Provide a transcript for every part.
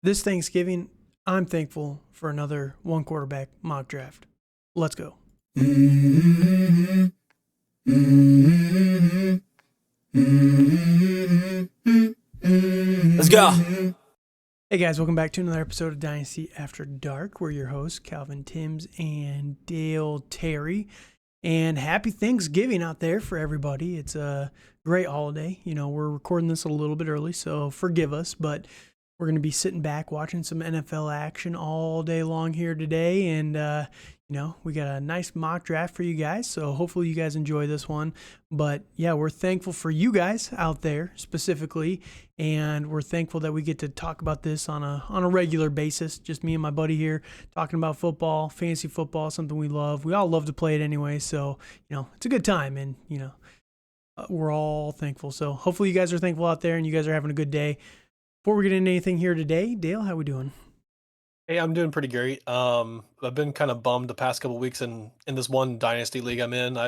This Thanksgiving, I'm thankful for another one quarterback mock draft. Let's go. Let's go. Hey guys, welcome back to another episode of Dynasty After Dark. We're your hosts, Calvin Timms and Dale Terry. And happy Thanksgiving out there for everybody. It's a great holiday. You know, we're recording this a little bit early, so forgive us, but we're going to be sitting back watching some NFL action all day long here today. And, we got a nice mock draft for you guys. So hopefully you guys enjoy this one. But yeah, we're thankful for you guys out there specifically. And we're thankful that we get to talk about this on a regular basis. Just me and my buddy here talking about football, fantasy football, something we love. We all love to play it anyway. So, it's a good time. And, we're all thankful. So hopefully you guys are thankful out there and you guys are having a good day. Before we get into anything here today, Dale, how we doing? Hey, I'm doing pretty great. I've been kind of bummed the past couple weeks in this one dynasty league I'm in. We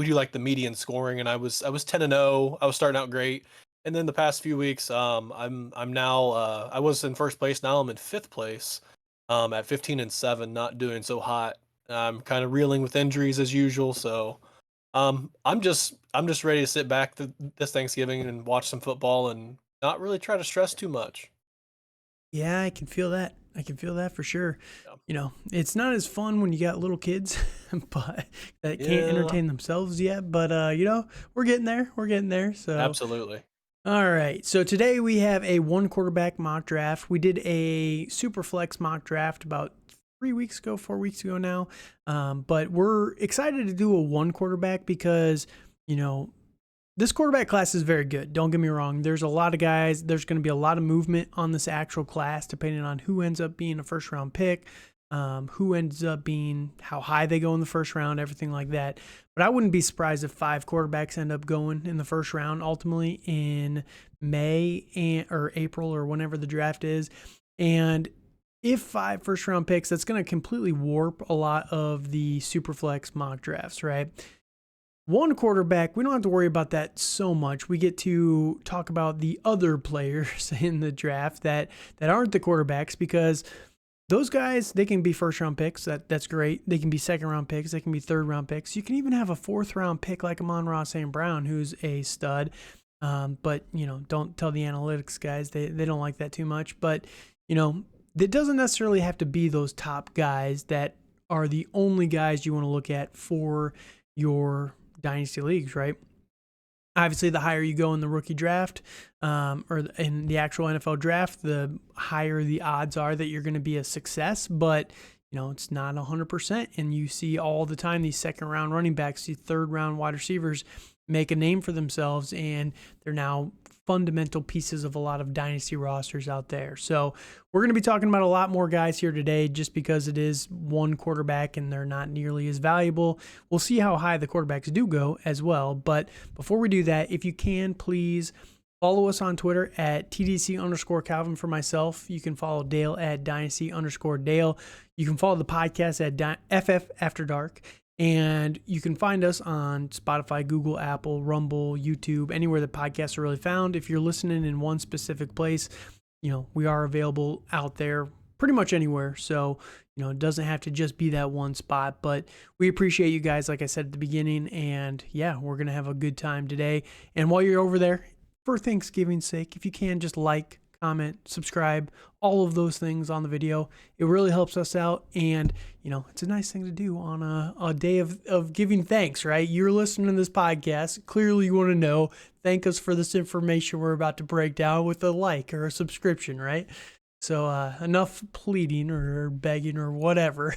do like the median scoring, and I was 10-0. I was starting out great, and then the past few weeks, I'm now I was in first place. Now I'm in fifth place, at 15-7, not doing so hot. I'm kind of reeling with injuries as usual, so I'm just ready to sit back this Thanksgiving and watch some football and not really try to stress too much. Yeah, I can feel that. I can feel that for sure. Yeah. It's not as fun when you got little kids, but that can't entertain themselves yet. But we're getting there. We're getting there. So Absolutely. All right. So today we have a one quarterback mock draft. We did a super flex mock draft about 4 weeks ago now. But we're excited to do a one quarterback because, this quarterback class is very good. Don't get me wrong. There's a lot of guys. There's going to be a lot of movement on this actual class depending on who ends up being a first round pick, who ends up being how high they go in the first round, everything like that. But I wouldn't be surprised if 5 quarterbacks end up going in the first round ultimately in May or April or whenever the draft is. And if 5 first round picks, that's going to completely warp a lot of the Superflex mock drafts, right? One quarterback, we don't have to worry about that so much. We get to talk about the other players in the draft that aren't the quarterbacks because those guys, they can be first round picks. That's great. They can be second round picks. They can be third round picks. You can even have a fourth round pick like Amon-Ra St. Brown, who's a stud. But, don't tell the analytics guys. They don't like that too much. But, it doesn't necessarily have to be those top guys that are the only guys you want to look at for your dynasty leagues, right? Obviously, the higher you go in the rookie draft or in the actual NFL draft, the higher the odds are that you're going to be a success. But, it's not 100%. And you see all the time these second round running backs, these third round wide receivers make a name for themselves. And they're now fundamental pieces of a lot of dynasty rosters out there. So we're going to be talking about a lot more guys here today just because it is one quarterback and they're not nearly as valuable. We'll see how high the quarterbacks do go as well. But before we do that, if you can, please follow us on Twitter at TDC_Calvin for myself. You can follow Dale at Dynasty_Dale. You can follow the podcast at FF After Dark. And you can find us on Spotify, Google, Apple, Rumble, YouTube, anywhere that podcasts are really found. If you're listening in one specific place, we are available out there pretty much anywhere. So, it doesn't have to just be that one spot. But we appreciate you guys, like I said at the beginning. And yeah, we're going to have a good time today. And while you're over there, for Thanksgiving's sake, if you can, just like, comment, subscribe, all of those things on the video. It really helps us out. And, it's a nice thing to do on a day of giving thanks, right? You're listening to this podcast. Clearly you want to know, thank us for this information we're about to break down with a like or a subscription, right? So enough pleading or begging or whatever,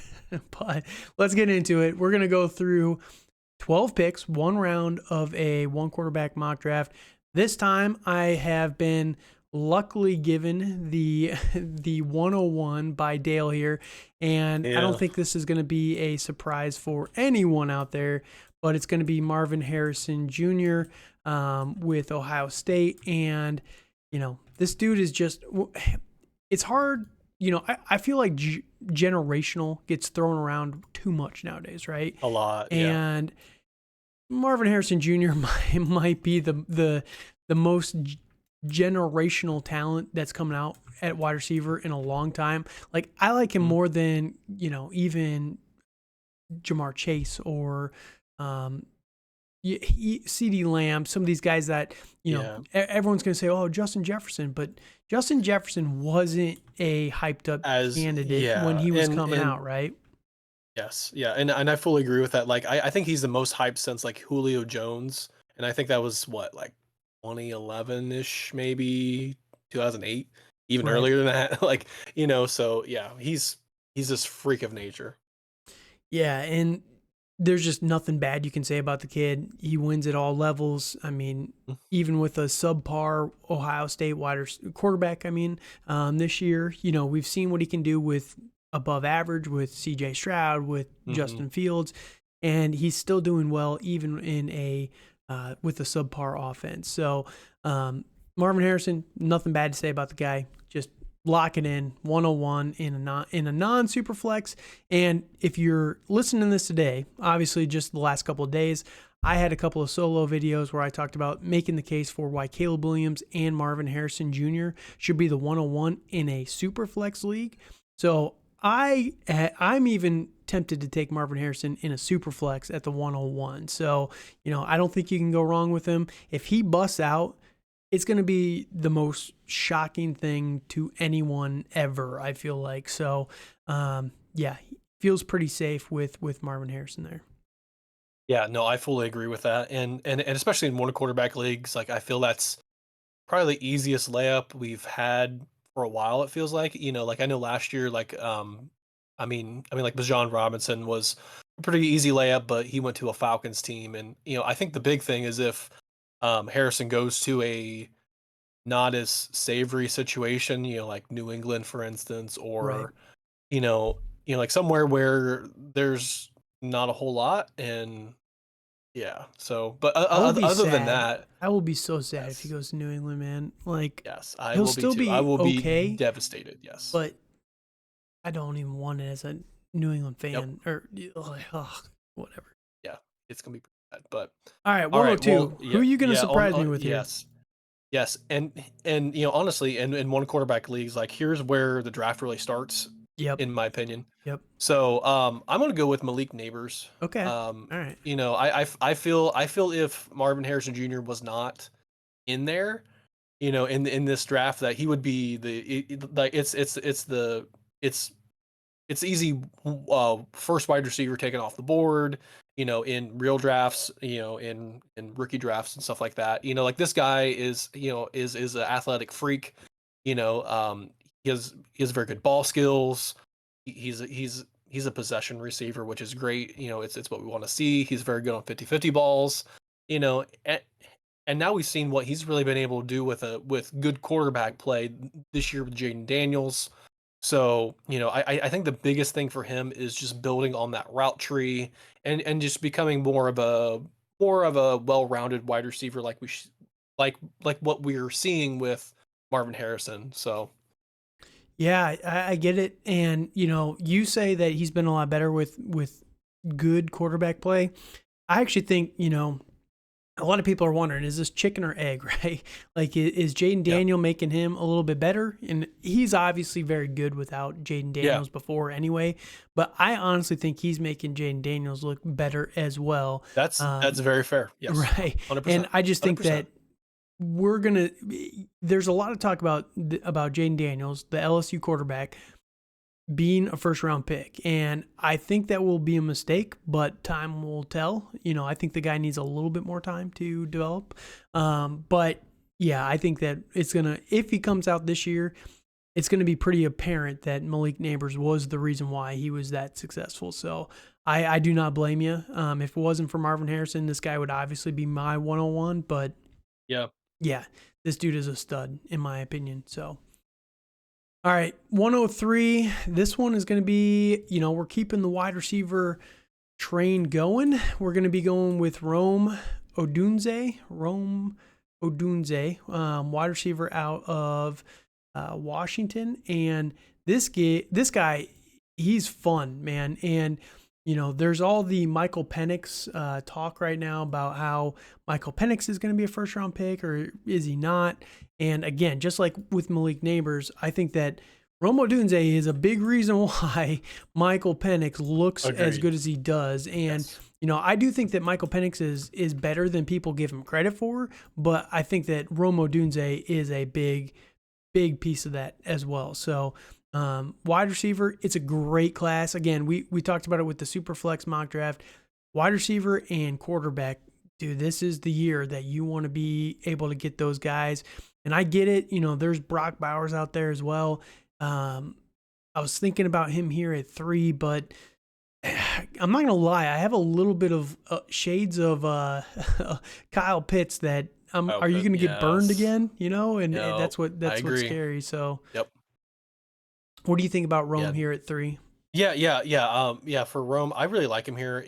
but let's get into it. We're going to go through 12 picks, one round of a one quarterback mock draft. This time I have been luckily given the 101 by Dale here, and I don't think this is going to be a surprise for anyone out there, but it's going to be Marvin Harrison Jr. With Ohio State. And this dude is just, it's hard. I feel like generational gets thrown around too much nowadays, right? A lot. And Marvin Harrison Jr. might be the most generational talent that's coming out at wide receiver in a long time. Like, I like him Mm. more than, even Jamar Chase or CD Lamb, some of these guys that, Yeah. everyone's going to say, oh, Justin Jefferson, but Justin Jefferson wasn't a hyped up candidate when Yeah, he was coming and out, right? yes, yeah, and I fully agree with that. Like, I think he's the most hyped since like Julio Jones, and I think that was what, like 2011 ish, maybe 2008, even Right. earlier than that. Like, so yeah, he's this freak of nature. Yeah, and there's just nothing bad you can say about the kid. He wins at all levels. I mean, Mm. even with a subpar Ohio State quarterback, this year, we've seen what he can do with above average with CJ Stroud, with Mhm. Justin Fields, and he's still doing well even in with a subpar offense. So, Marvin Harrison, nothing bad to say about the guy. Just lock it in 101 in a non super flex. And if you're listening to this today, obviously just the last couple of days, I had a couple of solo videos where I talked about making the case for why Caleb Williams and Marvin Harrison Jr. should be the 101 in a super flex league. So I'm even tempted to take Marvin Harrison in a super flex at the 101. So, I don't think you can go wrong with him. If he busts out, it's going to be the most shocking thing to anyone ever, I feel like. So, yeah, feels pretty safe with Marvin Harrison there. Yeah, no, I fully agree with that, and especially in one quarterback leagues, like I feel that's probably the easiest layup we've had for a while. It feels like, like I know last year, like like Bijan Robinson was a pretty easy layup, but he went to a Falcons team, and I think the big thing is if Harrison goes to a not as savory situation, like New England, for instance, Right. or you know, like somewhere where there's not a whole lot, and yeah. So, but I will be other than sad. that, I will be so sad if he yes, goes to New England, man. Like, yes, I he'll will be still too. I be will be okay, devastated. Yes. but I don't even want it as a New England Yep. fan or whatever. Yeah. It's gonna be pretty bad. But All right, all right. 102. Well, Who yeah, are you going to yeah. surprise me On with here? yes, yes, and honestly, in one quarterback leagues, like here's where the draft really starts, Yep. in my opinion. Yep. So, I'm gonna go with Malik Neighbors. Okay. All right. I feel if Marvin Harrison Jr. was not in there, in this draft, that he would be like it's it's easy first wide receiver taken off the board, in real drafts, in rookie drafts and stuff like that. Like this guy is an athletic freak. He has very good ball skills. He's a possession receiver, which is great. It's what we want to see. He's very good on 50-50 balls. And now we've seen what he's really been able to do with good quarterback play this year with Jaden Daniels. So, I think the biggest thing for him is just building on that route tree, and just becoming more of a well-rounded wide receiver, like like what we're seeing with Marvin Harrison. So, Yeah, I get it. And, you say that he's been a lot better with good quarterback play. I actually think, a lot of people are wondering, is this chicken or egg, right? Like, is Jaden yeah. Daniel making him a little bit better? And he's obviously very good without Jaden Yeah. Daniels before anyway. But I honestly think he's making Jaden Daniels look better as well. That's very fair. Yes. Right. And 100%. I just think 100%. that there's a lot of talk about Jaden Daniels, the LSU quarterback, being a first round pick. And I think that will be a mistake, but time will tell. I think the guy needs a little bit more time to develop. But yeah, I think that if he comes out this year, it's going to be pretty apparent that Malik Neighbors was the reason why he was that successful. So I do not blame you. If it wasn't for Marvin Harrison, this guy would obviously be my 101. But Yeah. yeah, this dude is a stud, in my opinion. So, all right, 103. This one is going to be, we're keeping the wide receiver train going. We're going to be going with Rome Odunze, wide receiver out of Washington. And this guy, he's fun, man. And, there's all the Michael Penix talk right now about how Michael Penix is going to be a first round pick or is he not? And again, just like with Malik Neighbors, I think that Rome Odunze is a big reason why Michael Penix looks as good as he does. And, I do think that Michael Penix is better than people give him credit for, but I think that Rome Odunze is a big piece of that as well. So, wide receiver, it's a great class. Again, we talked about it with the Superflex mock draft. Wide receiver and quarterback, dude, this is the year that you want to be able to get those guys. And I get it. There's Brock Bowers out there as well. I was thinking about him here at 3, but I'm not going to lie. I have a little bit of shades of Kyle Pitts that are you going to get burned again? And that's what's scary. So, what do you think about Rome here at 3? Yeah. For Rome, I really like him here.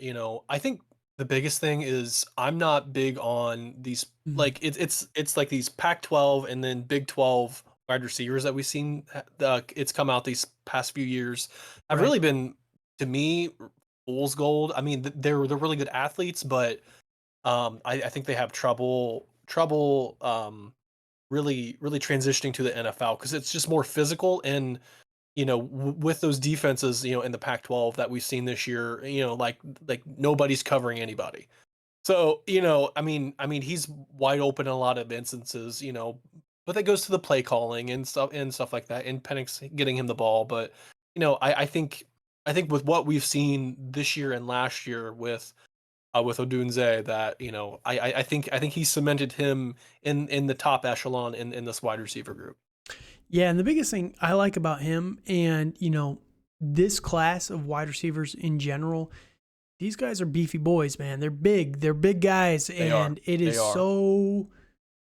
I think the biggest thing is I'm not big on these like it's like these Pac-12 and then Big 12 wide receivers that we've seen. It's come out these past few years. Have really been, to me, fool's gold. I mean, they're really good athletes, but I think they have trouble really transitioning to the NFL because it's just more physical and with those defenses, in the Pac-12 that we've seen this year, like nobody's covering anybody. So, I mean, he's wide open in a lot of instances, but that goes to the play calling and stuff like that, and Penix getting him the ball. But, I think with what we've seen this year and last year with Odunze, that, I think he cemented him in the top echelon in this wide receiver group. Yeah, and the biggest thing I like about him and, this class of wide receivers in general, these guys are beefy boys, man. They're big guys, and it is so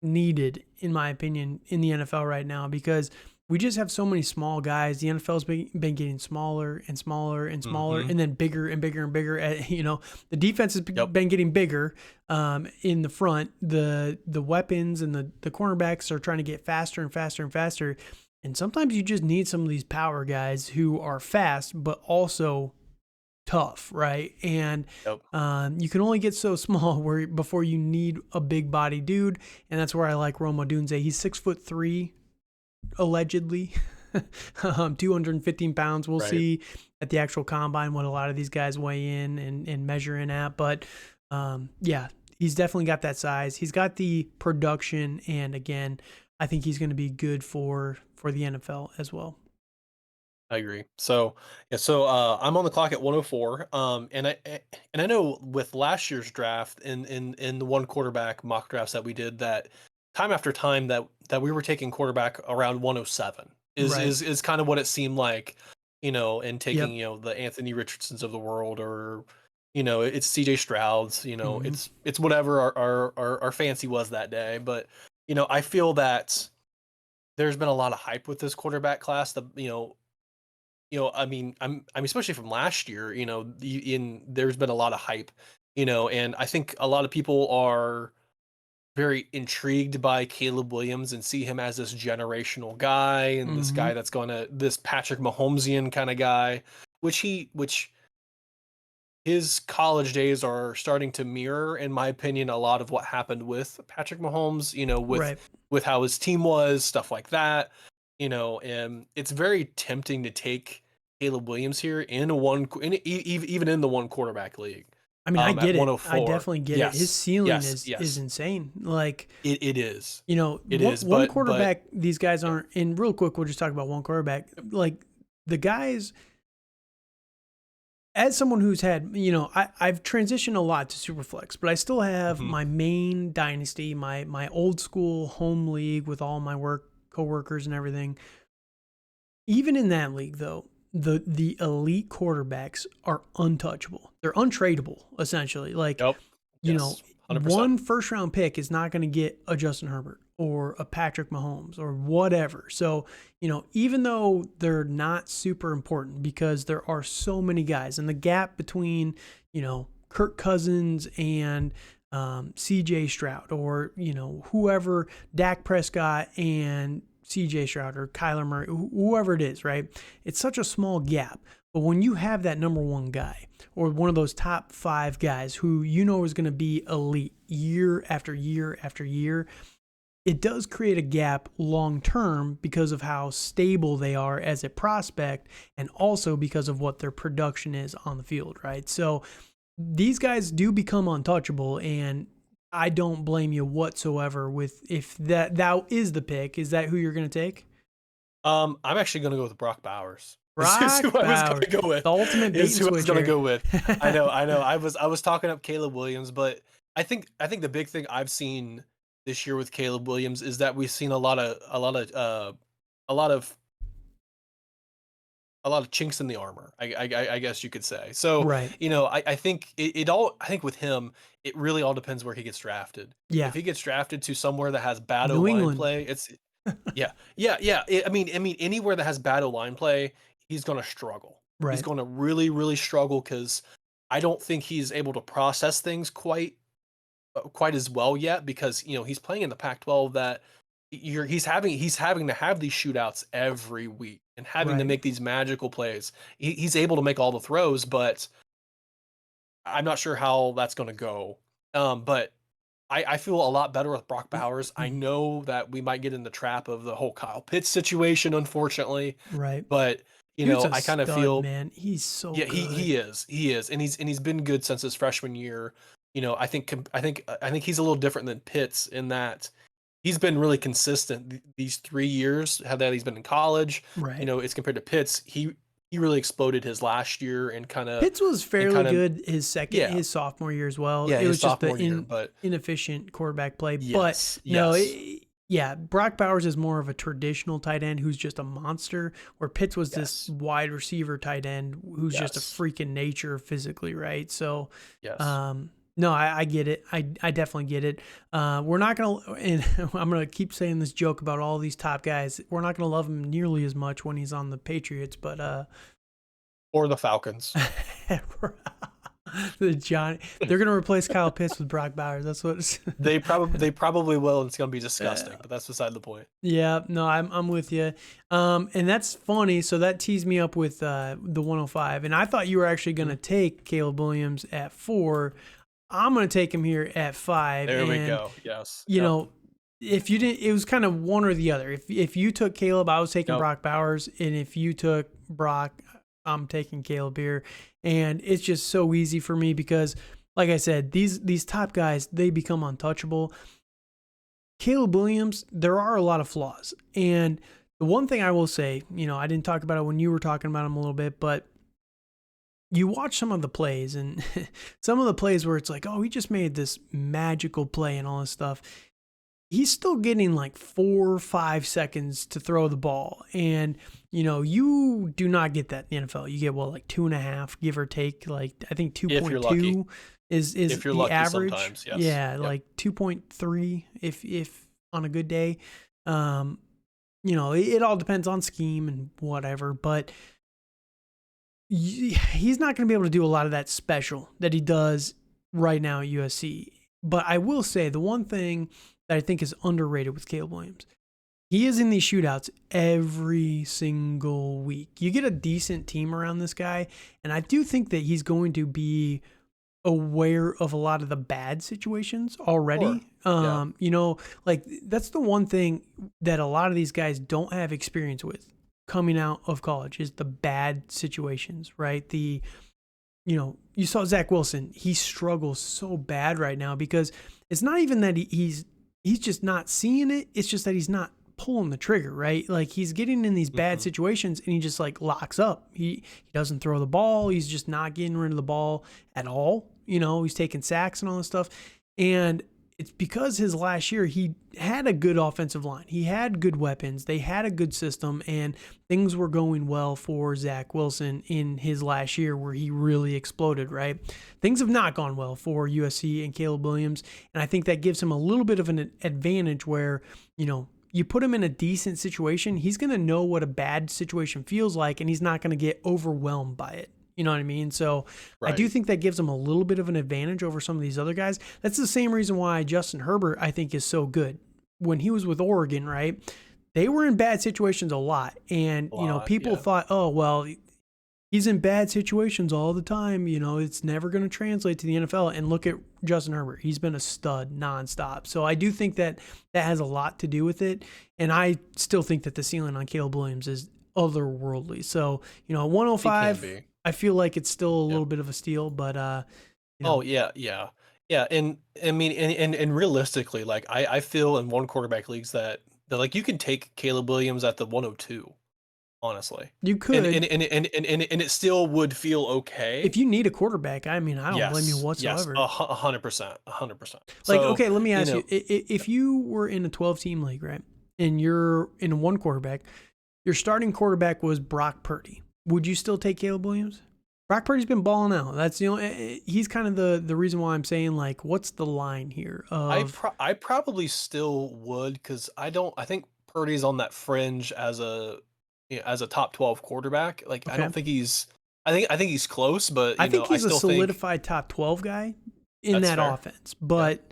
needed, in my opinion, in the NFL right now because we just have so many small guys. The NFL's been getting smaller and smaller and smaller, and then bigger and bigger and bigger. The defense has been getting bigger in the front. The weapons and the cornerbacks are trying to get faster and faster and faster. And sometimes you just need some of these power guys who are fast, but also tough, right? And you can only get so small before you need a big body dude. And that's where I like Rome Odunze. He's 6'3", allegedly, 215 pounds. We'll see at the actual combine what a lot of these guys weigh in and measure in at. But he's definitely got that size. He's got the production. And again, I think he's going to be good for the NFL as well. I agree. So I'm on the clock at 104. And I know with last year's draft in the one quarterback mock drafts that we did, that time after time that we were taking quarterback around 107 is kind of what it seemed like, and taking the Anthony Richardsons of the world, or it's CJ Stroud's, it's whatever our fancy was that day. But I feel that there's been a lot of hype with this quarterback class. I mean, I'm especially from last year, there's been a lot of hype, and I think a lot of people are very intrigued by Caleb Williams and see him as this generational guy and this guy that's this Patrick Mahomesian kind of guy, which his college days are starting to mirror, in my opinion, a lot of what happened with Patrick Mahomes, with how his team was, stuff like that, and it's very tempting to take Caleb Williams here even in the one quarterback league. I mean, I get it. I definitely get it. His ceiling is insane. Like it is. One quarterback. These guys aren't. And real quick, we'll just talk about one quarterback. Like the guys. As someone who's had, I've transitioned a lot to Superflex, but I still have my main dynasty, my old school home league with all my coworkers and everything. Even in that league, though, the elite quarterbacks are untouchable. They're untradeable, essentially. Like, 100%. One first round pick is not going to get a Justin Herbert or a Patrick Mahomes or whatever. So, even though they're not super important because there are so many guys, and the gap between, Kirk Cousins and CJ Stroud, or, whoever, Dak Prescott and CJ Stroud or Kyler Murray, whoever it is, right? It's such a small gap. But when you have that number one guy or one of those top 5 guys who you know is going to be elite year after year after year, it does create a gap long term because of how stable they are as a prospect and also because of what their production is on the field, right? So these guys do become untouchable, and I don't blame you whatsoever with if that is the pick. Is that who you're going to take? I'm actually going to go with Brock Bowers. Brock who I was Bowers, going to go with. the ultimate bait and Is who I was switch going to here. go with. I know. I was talking up Caleb Williams, but I think the big thing I've seen this year with Caleb Williams is that we've seen a lot of chinks in the armor, I guess you could say. So, Right. I think I think with him, it really all depends where he gets drafted. Yeah. If he gets drafted to somewhere that has bad New O-line England. play, it's yeah. I mean, anywhere that has bad O-line play, he's going to struggle. Right. He's going to really, really struggle because I don't think he's able to process things quite as well yet because he's playing in the Pac-12 that he's having to have these shootouts every week and having to Right. make these magical plays. He's able to make all the throws, but I'm not sure how that's going to go. But I feel a lot better with Brock Bowers. I know that we might get in the trap of the whole Kyle Pitts situation, unfortunately. Right. But I kind of feel, man, he's so yeah, good. he is, and he's been good since his freshman year. I think he's a little different than Pitts in that he's been really consistent these 3 years. How that he's been in college, Right. It's compared to Pitts. He really exploded his last year and kind of Pitts was fairly good his sophomore year as well. Yeah, it was just the year, but inefficient quarterback play. Yes, but Brock Bowers is more of a traditional tight end who's just a monster, where Pitts was this wide receiver tight end who's just a freaking nature physically, right? So, no, I get it. I definitely get it. We're not going to, and I'm going to keep saying this joke about all these top guys. We're not going to love him nearly as much when he's on the Patriots, but or the Falcons. They're going to replace Kyle Pitts with Brock Bowers. That's what it's they probably will, and it's going to be disgusting, but that's beside the point. Yeah, no, I'm with you. And that's funny. So that teased me up with the 105, and I thought you were actually going to take Caleb Williams at 4. I'm going to take him here at 5. There we go. Yes. You know, if you didn't, it was kind of one or the other. If you took Caleb, I was taking Brock Bowers, and if you took Brock, I'm taking Caleb here. And it's just so easy for me because, like I said, these top guys, they become untouchable. Caleb Williams, there are a lot of flaws. And the one thing I will say, I didn't talk about it when you were talking about him a little bit, but you watch some of the plays and some of the plays where it's like, oh, he just made this magical play and all this stuff. He's still getting like 4 or 5 seconds to throw the ball. And, you do not get that in the NFL. You get, like 2.5, give or take. Like, I think 2.2 is if you're the lucky average. Sometimes, yes. Yeah, like 2.3 if on a good day. It all depends on scheme and whatever. But he's not going to be able to do a lot of that special that he does right now at USC. But I will say the one thing that I think is underrated with Caleb Williams, he is in these shootouts every single week. You get a decent team around this guy, and I do think that he's going to be aware of a lot of the bad situations already. Like that's the one thing that a lot of these guys don't have experience with coming out of college is the bad situations, right? You saw Zach Wilson. He struggles so bad right now because it's not even that he's just not seeing it. It's just that he's not pulling the trigger, right? Like he's getting in these bad situations and he just like locks up. He doesn't throw the ball. He's just not getting rid of the ball at all. He's taking sacks and all this stuff. And it's because his last year, he had a good offensive line. He had good weapons. They had a good system, and things were going well for Zach Wilson in his last year where he really exploded, right? Things have not gone well for USC and Caleb Williams, and I think that gives him a little bit of an advantage where, you put him in a decent situation, he's going to know what a bad situation feels like, and he's not going to get overwhelmed by it. You know what I mean? So right. I do think that gives him a little bit of an advantage over some of these other guys. That's the same reason why Justin Herbert, I think, is so good. When he was with Oregon, right? they were in bad situations a lot. And, A you know, lot, people yeah. thought, oh, well, he's in bad situations all the time. You know, it's never going to translate to the NFL. And look at Justin Herbert. He's been a stud nonstop. So I do think that that has a lot to do with it. And I still think that the ceiling on Caleb Williams is otherworldly. So, you know, at He can 105, be. I feel like it's still a Yep. little bit of a steal, but, you Oh know, yeah, yeah, yeah. And I mean, and realistically, like I feel in one quarterback leagues that like you can take Caleb Williams at the 102, honestly, you could. and it still would feel okay. If you need a quarterback, I mean, I don't blame you Yes, yes, whatsoever. 100%, 100%. Like, So okay, let me you ask you: know, if you were in a 12-team league, right, and you're in one quarterback, your starting quarterback was Brock Purdy, would you still take Caleb Williams? Brock Purdy's been balling out. That's he's kind of the reason why I'm saying, like, what's the line here of I probably still would because I think Purdy's on that fringe as as a top 12 quarterback. Like I okay? don't think he's I think he's close, but I think I he's a still think solidified top 12 guy in that's that fair. offense, Yeah, but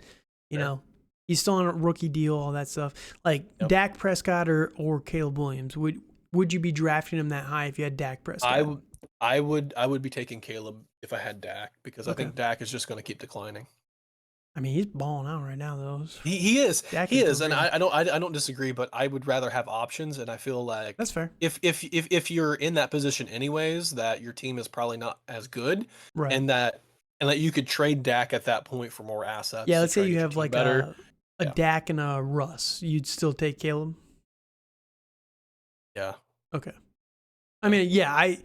you fair. know. He's still on a rookie deal, all that stuff. Like Yep. Dak Prescott or Caleb Williams, would you be drafting him that high if you had Dak I Prescott? would I would be taking Caleb if I had Dak because I Okay. think Dak is just going to keep declining. I mean, he's balling out right now, though. Dak He is is, doing and great. I don't disagree, but I would rather have options, and I feel That's like fair. if you're in that position anyways, that your team is probably not as good, Right. and that you could trade Dak at that point for more assets Yeah, to let's say try to you get your have team like better. a Yeah, Dak and a Russ. You'd still take Caleb? yeah, Okay. I yeah, mean, yeah,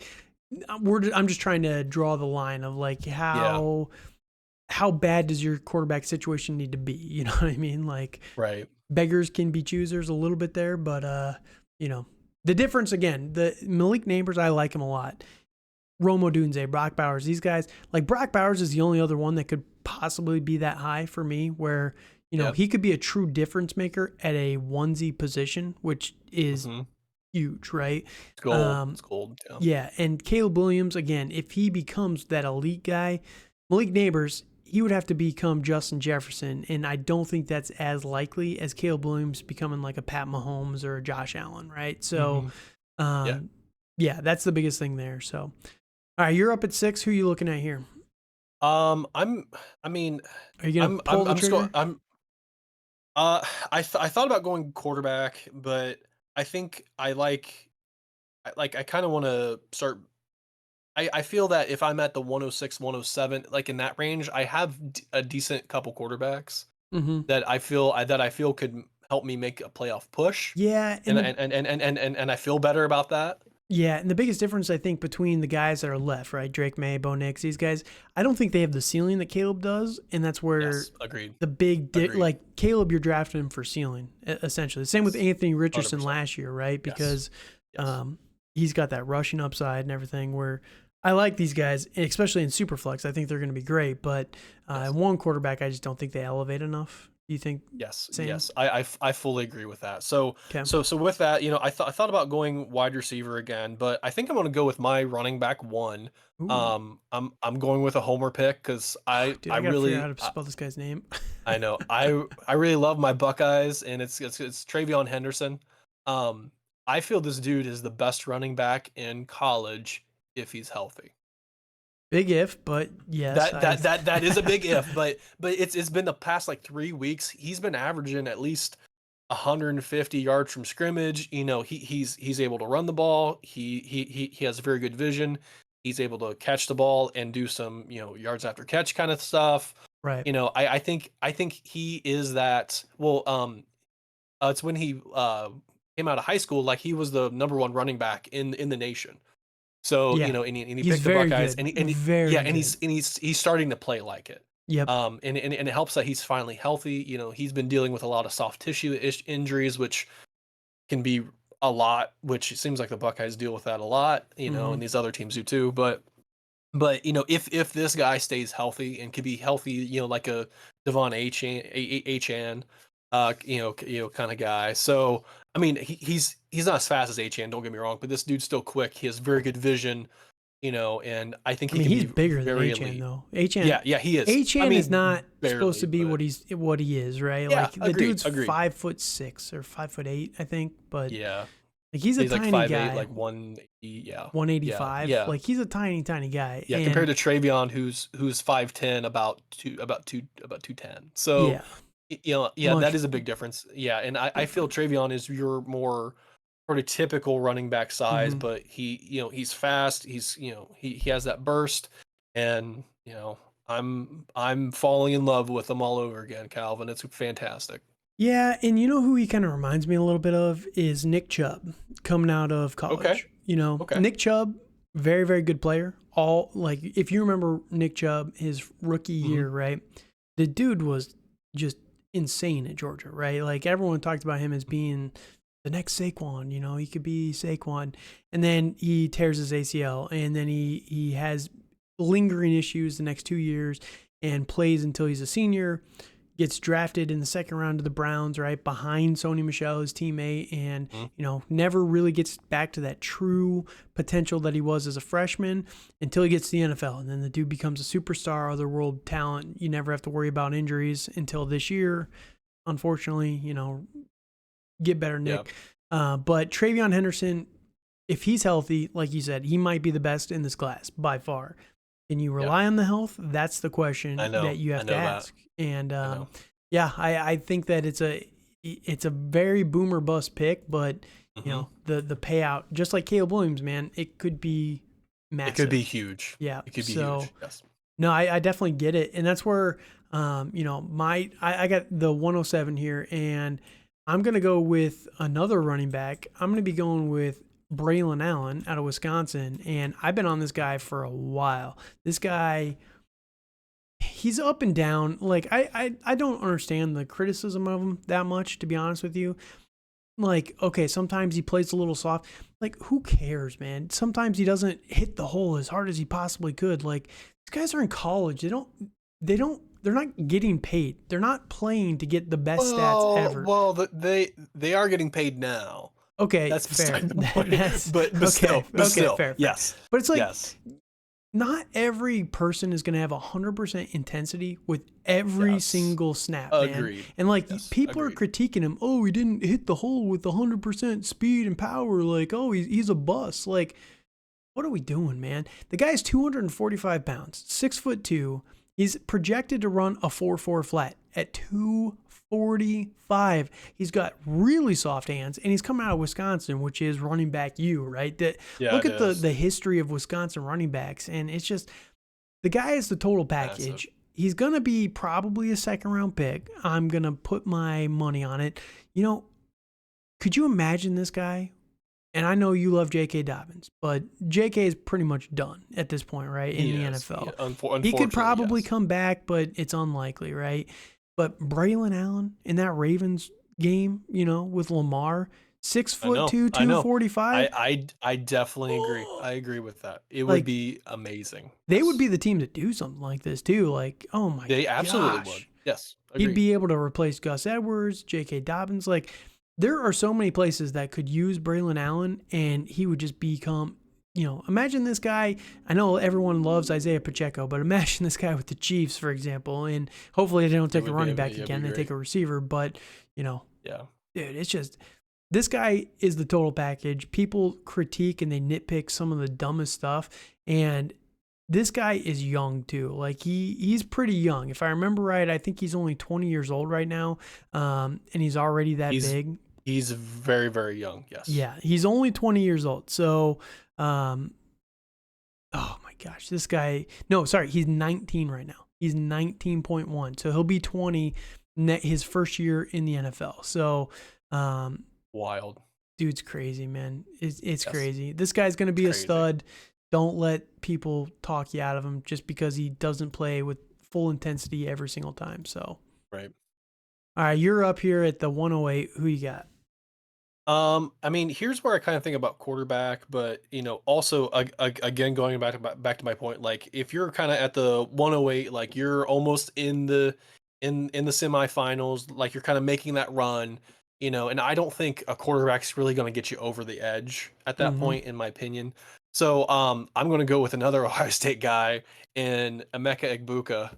I'm just trying to draw the line of like yeah. how bad does your quarterback situation need to be? You know what I mean? Like Right. beggars can be choosers a little bit there, but you know, the difference again, the Malik Neighbors, I like him a lot. Romo Dunze, Brock Bowers, these guys, like Brock Bowers is the only other one that could possibly be that high for me where, you know, Yep. he could be a true difference maker at a onesie position, which is Mm-hmm. huge, right? It's gold. Um, It's gold. Yeah. yeah, and Caleb Williams, again, if he becomes that elite guy, Malik Neighbors, he would have to become Justin Jefferson, and I don't think that's as likely as Caleb Williams becoming like a Pat Mahomes or a Josh Allen, right? So, Mm-hmm. Yeah. um, yeah, that's the biggest thing there. So, all right, you're up at 6. Who are you looking at here? I'm. I mean, Are you gonna pull the I'm just going. trigger? I thought about going quarterback, but I think I kind of want to start. I feel that if I'm at the 106, 107, like in that range, I have a decent couple quarterbacks Mm-hmm. that I feel could help me make a playoff push, Yeah, and I feel better about that. and the biggest difference I think between the guys that are left, right, Drake May, Bo Nix, these guys, I don't think they have the ceiling that Caleb does, and that's where Yes, agreed, the big agreed. like Caleb, you're drafting him for ceiling essentially. Same with Yes, Anthony hundred Richardson percent. last year, right? Yes, Because yes, um, he's got that rushing upside and everything. Where I like these guys, especially in Superflex. I think they're going to be great, but yes. one quarterback, I just don't think they elevate enough. Do you think Yes, same? yes, I fully agree with that. Okay. So with that, I thought about going wide receiver again, but I think I'm going to go with my running back one. Ooh, I'm going with a homer pick because dude, I I got to figure out really how to spell this guy's name. I know I really love my Buckeyes, and it's Travion Henderson. Um, I feel this dude is the best running back in college if he's healthy. Big if, but yes, That is a big if, but it's been the past like 3 weeks. He's been averaging at least 150 yards from scrimmage. He's able to run the ball. He has very good vision. He's able to catch the ball and do some yards after catch kind of stuff. right. I think he is that. Well, it's when he came out of high school, like he was the number one running back in the nation. So, Yeah, and he he's picked the very Buckeyes, good, yeah, very and good. he's starting to play like it. Yep. And it helps that he's finally healthy. He's been dealing with a lot of soft tissue injuries, which can be a lot. Which it seems like the Buckeyes deal with that a lot. Hmm. And these other teams do too. But if this guy stays healthy and could be healthy, like a Devon Achan, kind of guy. So I mean, he's not as fast as Achan. Don't get me wrong, but this dude's still quick. He has very good vision. and I think I he mean, can he's be bigger than very Achan elite. though. Yeah, he is. I Achan is mean, not supposed to barely, be but what he is, right? yeah, Like the agreed, dude's agreed. 5'6" or 5'8", I think, but Yeah, like he's a he's like tiny 5'8", guy, like 180. Yeah, yeah, 185. yeah, Like he's a tiny guy, yeah. Compared and to Travion, who's 5'10", about 210. So, yeah, yeah, that much. is a big difference. Yeah, and I feel Travion is your more prototypical running back size, Hmm. but he's fast. He has that burst, and I'm falling in love with him all over again, Calvin. It's fantastic. Yeah, and you know who he kind of reminds me a little bit of is Nick Chubb coming out of Okay, college. okay. Nick Chubb, very good player. All like if you remember Nick Chubb, his rookie Hmm. year, right? The dude was just insane at Georgia, right? Like everyone talked about him as being the next Saquon. He could be Saquon, and then he tears his ACL, and then he has lingering issues the next 2 years, and plays until he's a senior, gets drafted in the second round to the Browns, right behind Sony Michel, his teammate, and Hmm. never really gets back to that true potential that he was as a freshman until he gets to the NFL, and then the dude becomes a superstar, otherworld talent. You never have to worry about injuries until this year. Unfortunately, get better, Yeah, Nick. But Travion Henderson, if he's healthy, like you said, he might be the best in this class by far. Can you yeah. rely on the health? That's the question that you I have to know that. ask. And I know. yeah, I think that it's a very boomer bust pick, but Hmm. the payout, just like Caleb Williams, man, it could be It could be massive. huge. Yeah. It could be So huge. Yes. no, I definitely get it, and that's where I got the 107 here, and I'm gonna go with another running back. I'm gonna be going with Braylon Allen out of Wisconsin, and I've been on this guy for a while. This guy, he's up and down. Like I don't understand the criticism of him that much, to be honest with you. Like, okay, sometimes he plays a little soft. Like, who cares, man? Sometimes he doesn't hit the hole as hard as he possibly could. Like, these guys are in college. They're not getting paid. They're not playing to get the best stats ever. Well, they are getting paid now. Okay, That's fair. beside the point. That's But okay. still, Okay, fair. yes, But it's like yes, not every person is going to have 100% intensity with every yes. single snap, man. Agreed. And like Yes, people are agreed. critiquing him. Oh, he didn't hit the hole with 100% speed and power. Like, oh, he's a bust. Like, what are we doing, man? The guy's 245 pounds, 6'2". He's projected to run a 4.4 flat at 245. He's got really soft hands, and he's coming out of Wisconsin, which is running back U, right? That Yeah, look it at the is the history of Wisconsin running backs, and it's just the guy is the total massive. package. He's gonna be probably a second round pick. I'm gonna put my money on it. Could you imagine this guy? And I know you love J.K. Dobbins, but J.K. is pretty much done at this point, right? In He the is. NFL. He could Unfortunately, probably yes. come back, but it's unlikely, right? But Braylon Allen in that Ravens game, with Lamar, six I foot know. two, I know. 245. I definitely agree. Oh, I agree with that. It would like be amazing. they would Yes. be the team to do something like this too. Like, oh my They absolutely would. gosh. Yes. He'd Agreed. be able to replace Gus Edwards, J.K. Dobbins. Like, there are so many places that could use Braylon Allen, and he would just become, imagine this guy. I know everyone loves Isaiah Pacheco, but imagine this guy with the Chiefs, for example, and hopefully they don't It take a would be running back it'd again. be They take great. a receiver, but, Yeah. dude, it's just, this guy is the total package. People critique and they nitpick some of the dumbest stuff, and this guy is young too. Like he's pretty young. If I remember right, I think he's only 20 years old right now. And he's already that He's big. he's very, very young. Yes. Yeah, he's only 20 years old. So, oh my gosh, this guy. No, sorry, he's 19 right now. He's 19.1. So he'll be 20 his first year in the NFL. So, Wild. dude's crazy, man. It's Yes. crazy. This guy's going to It's be a crazy. stud. Don't let people talk you out of him just because he doesn't play with full intensity every single time. So, Right. all right, you're up here at the 108. Who you got? I mean, here's where I kind of think about quarterback, but also again going back to my point, like if you're kind of at the 108, like you're almost in the semifinals, like you're kind of making that run, and I don't think a quarterback's really going to get you over the edge at that Mm-hmm. point, in my opinion. So I'm going to go with another Ohio State guy in Emeka Egbuka.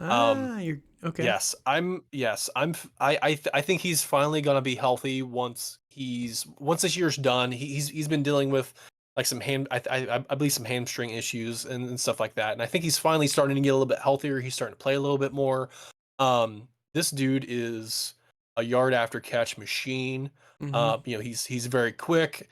Um, You're okay. yes, I think he's finally going to be healthy once this year's done. He's been dealing with like some I believe some hamstring issues and stuff like that. And I think he's finally starting to get a little bit healthier. He's starting to play a little bit more. This dude is a yard after catch machine. Mm-hmm. He's very quick.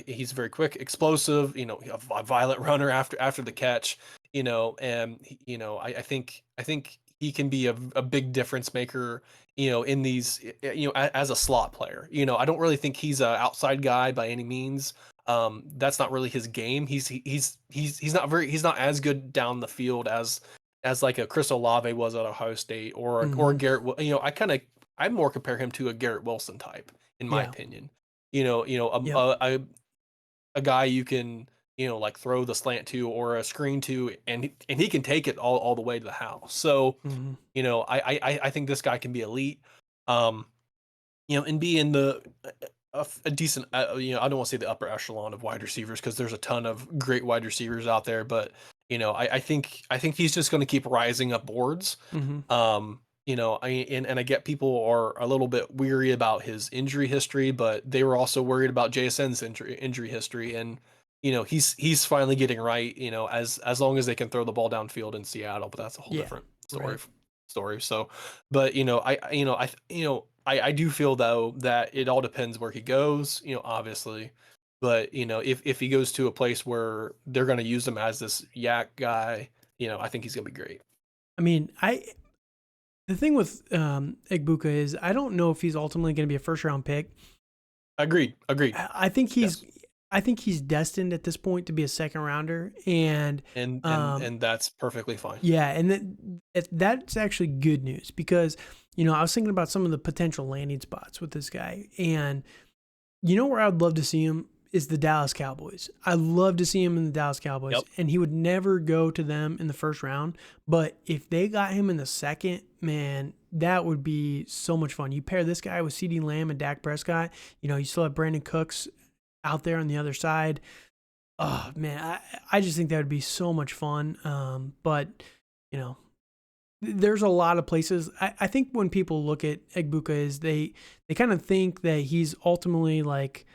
He's very quick, explosive. A violent runner after the catch. And I think he can be a big difference maker. In these, as a slot player. I don't really think he's an outside guy by any means. That's not really his game. He's not as good down the field as like a Chris Olave was at Ohio State or Mm-hmm. Garrett. I more compare him to a Garrett Wilson type in my Yeah. opinion. Yep. A guy you can like throw the slant to or a screen to, and he can take it all the way to the house. So Mm-hmm. I think this guy can be elite. Um, and be in a decent, I don't want to say the upper echelon of wide receivers because there's a ton of great wide receivers out there, but I think he's just going to keep rising up boards. Mm-hmm. I get people are a little bit weary about his injury history, but they were also worried about JSN's injury history, and he's finally getting right. As long as they can throw the ball downfield in Seattle, but that's a whole Yeah. different story. Right. So, but I do feel though that it all depends where he goes. Obviously, but if he goes to a place where they're going to use him as this yak guy, I think he's going to be great. I mean, the thing with Egbuka is I don't know if he's ultimately going to be a first round pick. Agreed. I think he's Yes. I think he's destined at this point to be a second rounder, and And that's perfectly fine. yeah, and that's actually good news because I was thinking about some of the potential landing spots with this guy, and where I'd love to see him is the Dallas Cowboys. I'd love to see him in the Dallas Cowboys, Yep. and he would never go to them in the first round. But if they got him in the second, man, that would be so much fun. You pair this guy with CeeDee Lamb and Dak Prescott. You still have Brandon Cooks out there on the other side. Oh man, I just think that would be so much fun. But there's a lot of places. I think when people look at Egbuka is they kind of think that he's ultimately like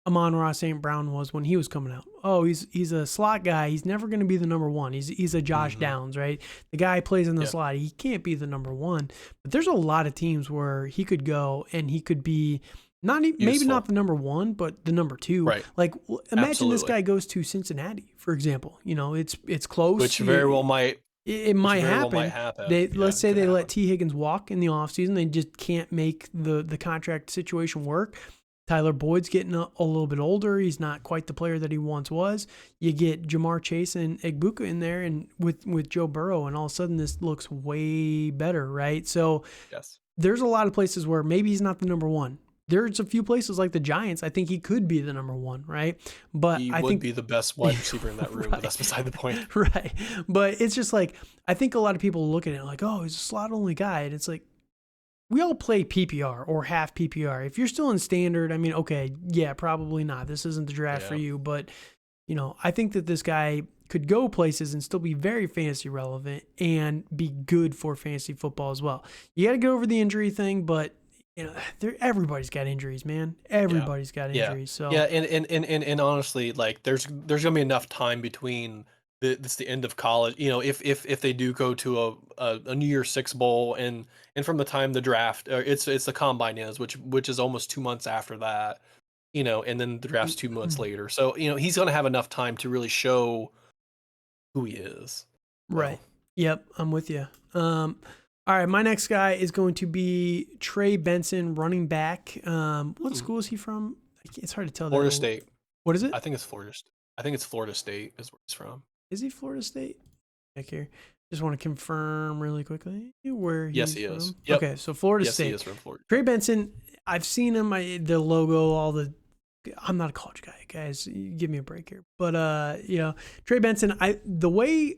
Amon-Ra St. Brown was when he was coming out. Oh, he's a slot guy. He's never going to be the number one. He's a Josh Downs, right? The guy plays in the slot. He can't be the number one. But there's a lot of teams where he could go and he could be maybe not the number one, but the number two. Right. Like imagine this Absolutely. guy goes to Cincinnati, for example. It's close. Which very well might. It might very well happen. might happen. Let's say Could they happen. let T. Higgins walk in the offseason. They just can't make the contract situation work. Tyler Boyd's getting a little bit older. He's not quite the player that he once was. You get Jamar Chase and Egbuka in there, and with Joe Burrow, and all of a sudden this looks way better, right? So Yes. there's a lot of places where maybe he's not the number one. There's a few places like the Giants. I think he could be the number one, right? But He I would think be the best wide receiver in that room, but that's beside the point. right. But it's just like I think a lot of people look at it like, oh, he's a slot only guy, and it's like we all play PPR or half PPR. If you're still in standard, I mean, okay, yeah, probably not. This isn't the draft for you, but I think that this guy could go places and still be very fantasy relevant and be good for fantasy football as well. You got to get over the injury thing, but everybody's got injuries, man. Everybody's got injuries. So yeah, and honestly, like there's gonna be enough time between the end of college. If they do go to a New Year's Six bowl and from the time the draft, it's the combine is, which is almost 2 months after that. And then the draft's 2 months later. So he's gonna have enough time to really show who he is. right. Yep, I'm with you. All right, my next guy is going to be Trey Benson, running back. What school is he from? It's hard to tell. Florida State. What is it? I think it's Florida State is where he's from. Is he Florida State? Check here. Just want to confirm really quickly where he's Yes, he from. is. Yep. Okay, so Florida Yes, State. he is from Florida. Trey Benson, I've seen him, the logo, all the. I'm not a college guy, guys. Give me a break here. But Trey Benson, the way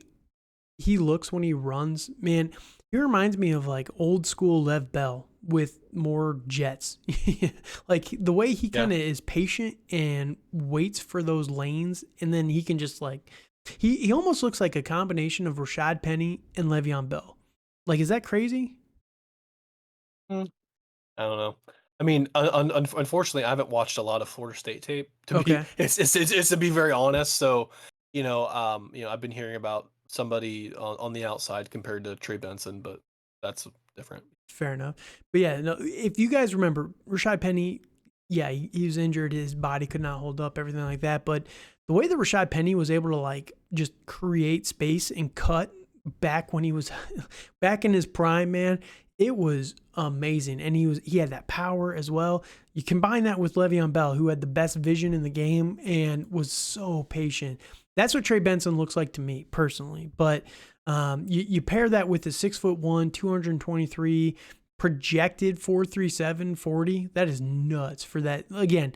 he looks when he runs, man, he reminds me of like old school Lev Bell. with more jets. Like the way he Yeah. kind of is patient and waits for those lanes, and then he can just like he almost looks like a combination of Rashad Penny and Le'Veon Bell. Like, is that crazy? Mm, I don't know. I mean, unfortunately, I haven't watched a lot of Florida State tape. To be, Okay, it's to be very honest. So, I've been hearing about somebody on the outside compared to Trey Benson, but that's different. fair enough. But yeah, no, if you guys remember, Rashad Penny, yeah, he was injured. His body could not hold up, everything like that. But the way that Rashad Penny was able to like just create space and cut back when he was back in his prime, man, it was amazing. And he had that power as well. You combine that with Le'Veon Bell, who had the best vision in the game and was so patient. That's what Trey Benson looks like to me personally. But you pair that with the 6'1", 223 projected 4.37 40. That is nuts for that. Again,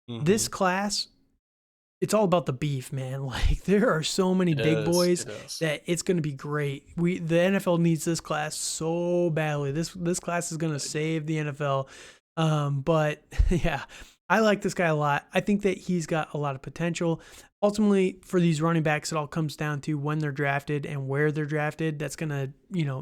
this class, it's all about the beef, man. Like there are so many big boys that it's going to be great. The NFL needs this class so badly. This class is going to save the NFL. But yeah, I like this guy a lot. I think that he's got a lot of potential. Ultimately, for these running backs, it all comes down to when they're drafted and where they're drafted. That's going to,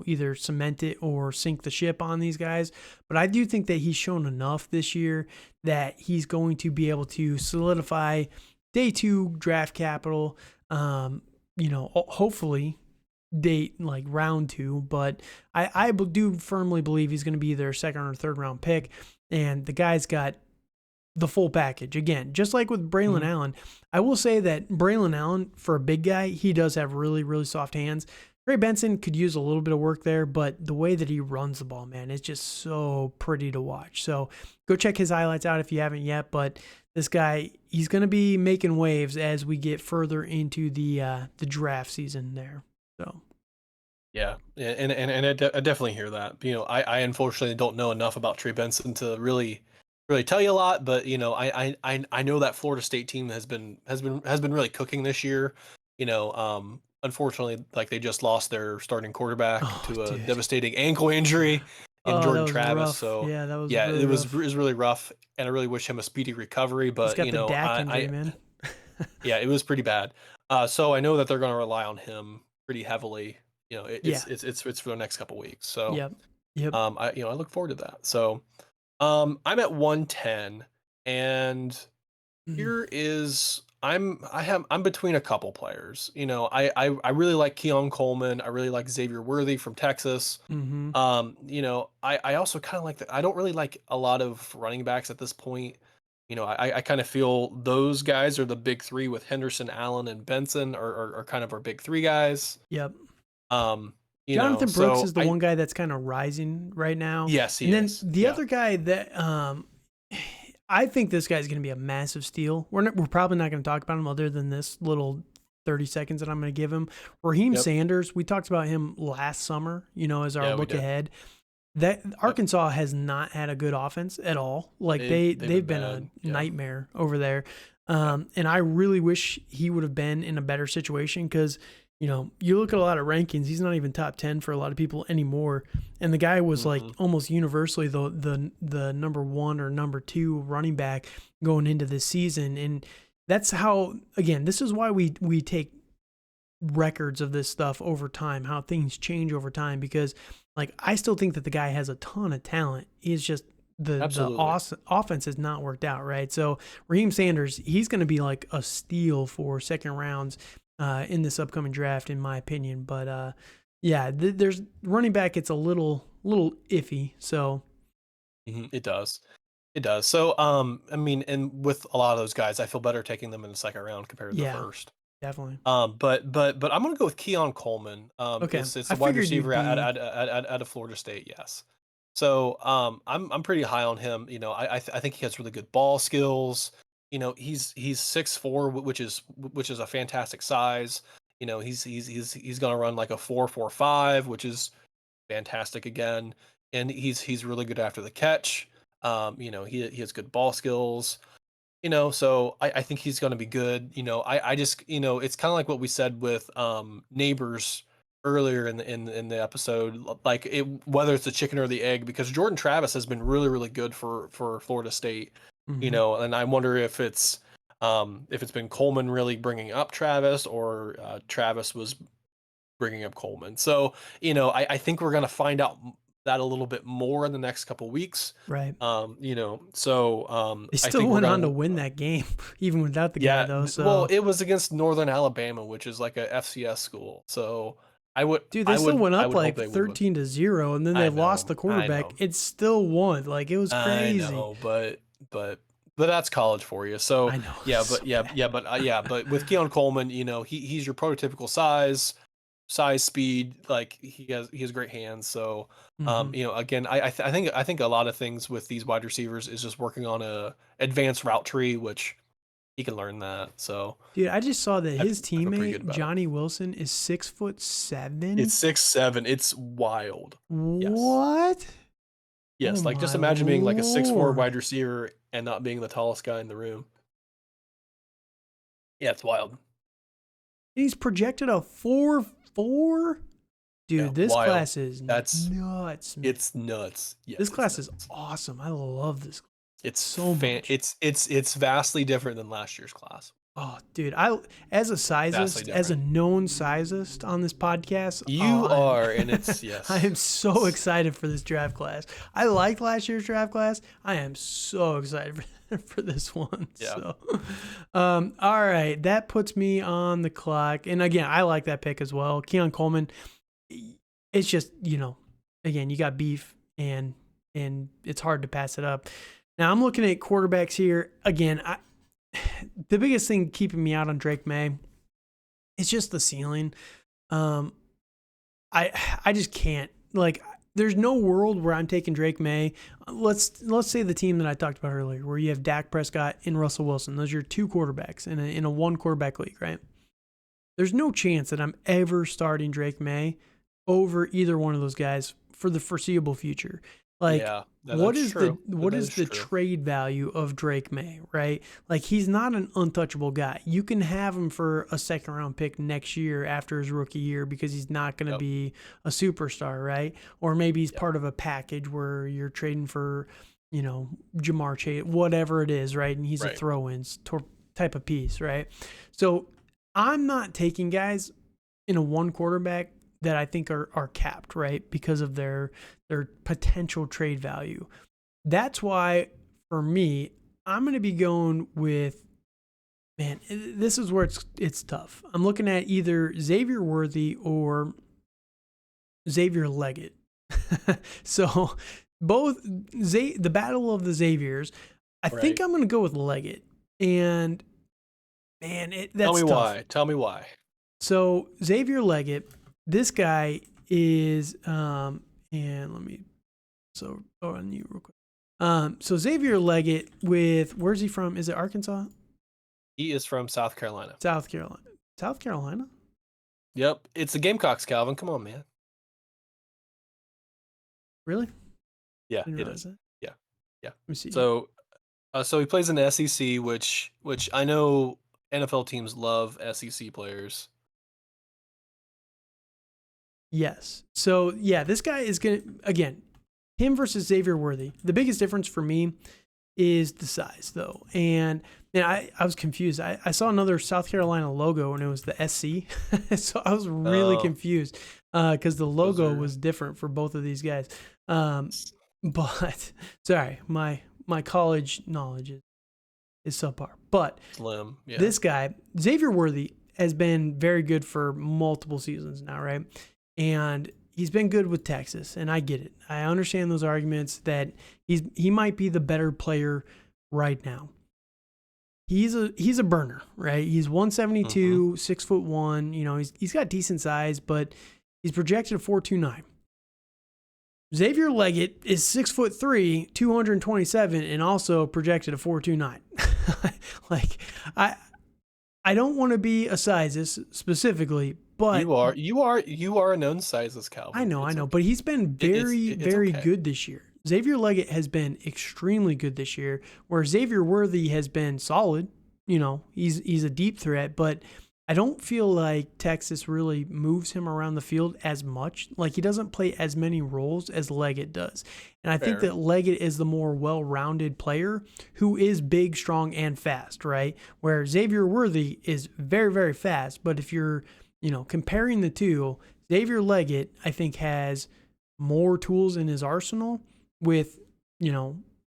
either cement it or sink the ship on these guys. But I do think that he's shown enough this year that he's going to be able to solidify day 2 draft capital. Hopefully date like round 2. But I do firmly believe he's going to be their second or third round pick. And the guy's got the full package. Again, just like with Braylon Allen, I will say that Braylon Allen, for a big guy, he does have really, really soft hands. Trey Benson could use a little bit of work there, but the way that he runs the ball, man, it's just so pretty to watch. So go check his highlights out if you haven't yet. But this guy, he's going to be making waves as we get further into the draft season there. So. Yeah, and I definitely hear that. I unfortunately don't know enough about Trey Benson to really tell you a lot, but I know that Florida State team has been really cooking this year. Unfortunately, like they just lost their starting quarterback to a devastating ankle injury in Jordan That was Travis. rough. So Yeah, that was yeah, really rough. it was really rough, and I really wish him a speedy recovery. He's But got the Dak injury, I man. yeah, it was pretty bad. So I know that they're going to rely on him pretty heavily. It's for the next couple weeks. So Yep. I look forward to that. So I'm at 110, and here is I'm between a couple players. I really like Keon Coleman. I really like Xavier Worthy from Texas. Mm-hmm. I also kind of like I don't really like a lot of running backs at this point. I kind of feel those guys are the big three with Henderson, Allen, and Benson are kind of our big three guys. Yep. Um, Jonathan Brooks so is the one guy that's kind of rising right now. Yes, he and then is. the other guy that I think this guy's going to be a massive steal. We're probably not going to talk about him other than this little 30 seconds that I'm going to give him. Raheem Sanders, we talked about him last summer, as our look ahead. That Arkansas has not had a good offense at all. Like they've been a nightmare over there. And I really wish he would have been in a better situation because, you look at a lot of rankings, he's not even top 10 for a lot of people anymore. And the guy was like almost universally the number 1 or number 2 running back going into this season. And that's how, again, this is why we take records of this stuff over time, how things change over time, because like I still think that the guy has a ton of talent. He's just the offense has not worked out, right? So Raheem Sanders, he's going to be like a steal for second rounds in this upcoming draft, in my opinion. But there's running back. It's a little iffy. So it does. So I mean, and with a lot of those guys, I feel better taking them in the second round compared to the first. Definitely. But I'm gonna go with Keon Coleman. Okay. It's a wide receiver out of Florida State. Yes. So I'm pretty high on him. I think he has really good ball skills. He's 6'4", which is a fantastic size. He's gonna run like a 4.45, which is fantastic again. And he's really good after the catch. He has good ball skills. So I think he's going to be good. I just, it's kind of like what we said with Neighbors earlier in the episode, like whether it's the chicken or the egg, because Jordan Travis has been really really good for Florida State, Mm-hmm. and I wonder if it's been Coleman really bringing up Travis, or Travis was bringing up Coleman. So I think we're gonna find out that a little bit more in the next couple weeks. Right. So They I still think we're went on to gonna. win that game, even without the guy, Yeah, though. well, So, it was against Northern Alabama, which is like a FCS school. So I would, dude, they I still would, went I up would hope like they would win. 13-0, and then they I lost the know, I quarterback. know, It still won. Like, it was I crazy. know, but that's college for you. So I know. yeah, So bad. but with Keon Coleman, he's your prototypical size, speed. Like he has great hands. So Mm-hmm. again, I think a lot of things with these wide receivers is just working on a advanced route tree, which he can learn that. So Dude, I just saw that I, his I feel pretty good teammate, about it. Johnny Wilson, is 6'7". It's 6'7". It's wild. Yes. What? Oh Yes. Like just my imagine being like a 6'4" Lord. wide receiver and not being the tallest guy in the room. Yeah, it's wild. He's projected a 4.4. Yeah, Dude, this wild. class is That's nuts, man. it's nuts. Yes, This it's class is nuts. awesome. I love this It's so much. it's vastly different than last year's class. Oh, dude, as a Vastly sizist, as a different. known sizist on this podcast, You are, and it's I yes. am so excited for this draft class. I liked last year's draft class. I am so excited for this one. Yeah. So, all right, that puts me on the clock. And again, I like that pick as well. Keon Coleman. It's just again, you got beef, and it's hard to pass it up. Now I'm looking at quarterbacks here again. The biggest thing keeping me out on Drake May is just the ceiling. I just can't. Like, there's no world where I'm taking Drake May. Let's say the team that I talked about earlier, where you have Dak Prescott and Russell Wilson. Those are your two quarterbacks in a one quarterback league, right? There's no chance that I'm ever starting Drake May over either one of those guys for the foreseeable future. Like, Yeah, what that's is true. what That is is the true. trade value of Drake May, right? Like, he's not an untouchable guy. You can have him for a second round pick next year after his rookie year because he's not going to Yep. be a superstar, right? Or maybe he's Yep. part of a package where you're trading for, Jamar Chase, whatever it is, right? And he's a Right. throw-in type of piece, right? So I'm not taking guys in a one quarterback that I think are capped, right? Because of their potential trade value. That's why, for me, I'm going to be going with, man, this is where it's tough. I'm looking at either Xavier Worthy or Xavier Leggett. So both the battle of the Xaviers, I think Right. I'm going to go with Leggett. And man, Tell that's me tough. why. Tell me why. So Xavier Leggett, this guy is, and let me on you real quick. So Xavier Leggett where's he from? Is it Arkansas? He is from South Carolina. South Carolina. South Carolina? Yep, it's the Gamecocks, Calvin. Come on, man. Really? Yeah, Didn't it realize is. that. Yeah, yeah. Let me see. So he plays in the SEC, which I know NFL teams love SEC players. Yes. So yeah, this guy is gonna, again, him versus Xavier Worthy. The biggest difference for me is the size, though. And I was confused. I saw another South Carolina logo, and it was the SC. So I was really Oh. confused because the logo are- was different for both of these guys. But sorry, my college knowledge is subpar. But Slim. Yeah. this guy, Xavier Worthy, has been very good for multiple seasons now, right? And he's been good with Texas, and I get it. I understand those arguments that he might be the better player right now. He's a burner, right? He's 172, 6'1". He's got decent size, but he's projected a 4.29. Xavier Leggett is 6'3", 227, and also projected a 4.29. Like, I don't want to be a sizist specifically, but you are a known sizes, Calvin. I know, It's but he's been very, it's very okay. good this year. Xavier Leggett has been extremely good this year, where Xavier Worthy has been solid. He's a deep threat, but I don't feel like Texas really moves him around the field as much. Like he doesn't play as many roles as Leggett does. And I think Fair. that Leggett is the more well-rounded player who is big, strong, and fast, right? Where Xavier Worthy is very, very fast. But if you're, comparing the two, Xavier Leggett, I think, has more tools in his arsenal with,